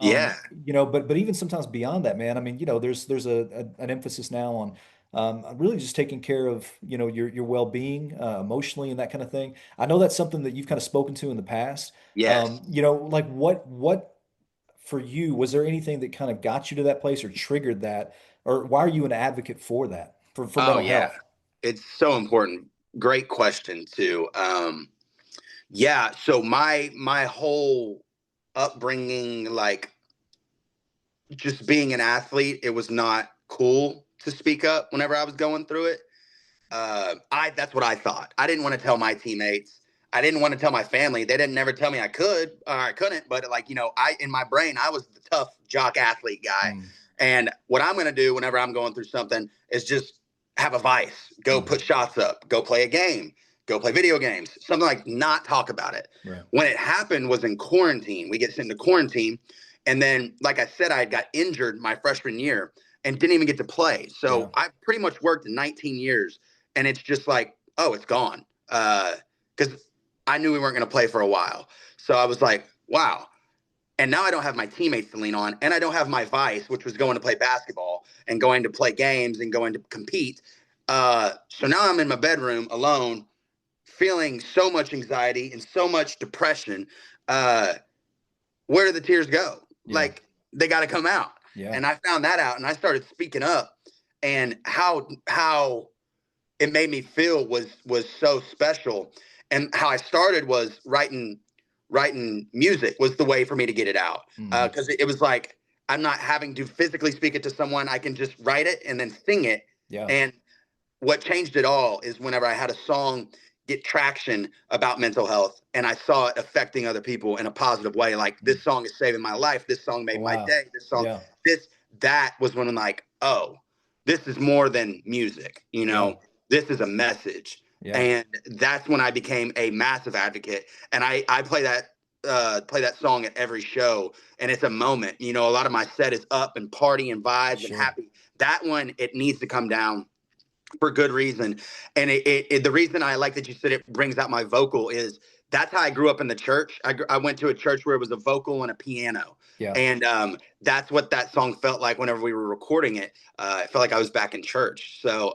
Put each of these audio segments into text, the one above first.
Yeah. But even sometimes beyond that, man, I mean, there's an emphasis now on really just taking care of, your well-being, emotionally and that kind of thing. I know that's something that you've kind of spoken to in the past. Yes. Like what for you, was there anything that kind of got you to that place or triggered that, or why are you an advocate for that, for Oh mental yeah. health? It's so important. Great question too. Yeah. So my whole upbringing, like just being an athlete, it was not cool to speak up whenever I was going through it. I That's what I thought. I didn't want to tell my teammates. I didn't want to tell my family. They didn't never tell me I could or I couldn't. But like I in my brain, I was the tough jock athlete guy. Mm, And what I'm gonna do whenever I'm going through something is just have a vice. Go mhm. put shots up. Go play a game. Go play video games. Something like not talk about it. Right. When it happened was in quarantine. We get sent to quarantine, and then like I said, I got injured my freshman year and didn't even get to play. Yeah. So I pretty much worked 19 years and it's just like, oh, it's gone. Because I knew we weren't going to play for a while. So I was like, wow. And now I don't have my teammates to lean on, and I don't have my vice, which was going to play basketball and going to play games and going to compete. So now I'm in my bedroom alone, feeling so much anxiety and so much depression. Uh, where do the tears go? Yeah. Like they got to come out. Yeah. And I found that out, and I started speaking up, and how it made me feel was so special. And how I started was writing music was the way for me to get it out, Hmm. because it was like I'm not having to physically speak it to someone. I can just write it and then sing it. Yeah. And what changed it all is whenever I had a song get traction about mental health and I saw it affecting other people in a positive way. Like Mm. this song is saving my life. This song made my Wow. day. This song, Yeah. this, that was when I'm like, oh, this is more than music, Yeah. this is a message. Yeah. And that's when I became a massive advocate. And I play that song at every show. And it's a moment, a lot of my set is up and party and vibes and Sure. happy. That one, it needs to come down for good reason. And the reason I like that you said it brings out my vocal is that's how I grew up in the church. I went to a church where it was a vocal and a piano. Yeah. And that's what that song felt like whenever we were recording it. It felt like I was back in church. So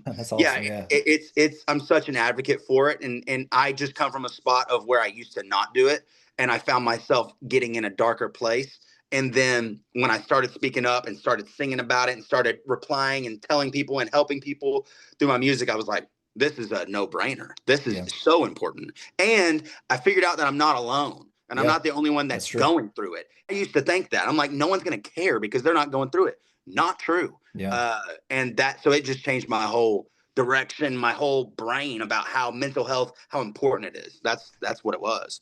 That's yeah, awesome. Yeah. it's I'm such an advocate for it, and I just come from a spot of where I used to not do it, and I found myself getting in a darker place. And then when I started speaking up and started singing about it and started replying and telling people and helping people through my music, I was like, this is a no brainer. This is Yeah. so important. And I figured out that I'm not alone and I'm Yeah. not the only one That's that's true. going through it. I used to think that. I'm like, no one's going to care because they're not going through it. Not true. Yeah. And so it just changed my whole direction, my whole brain about how mental health, how important it is. That's what it was.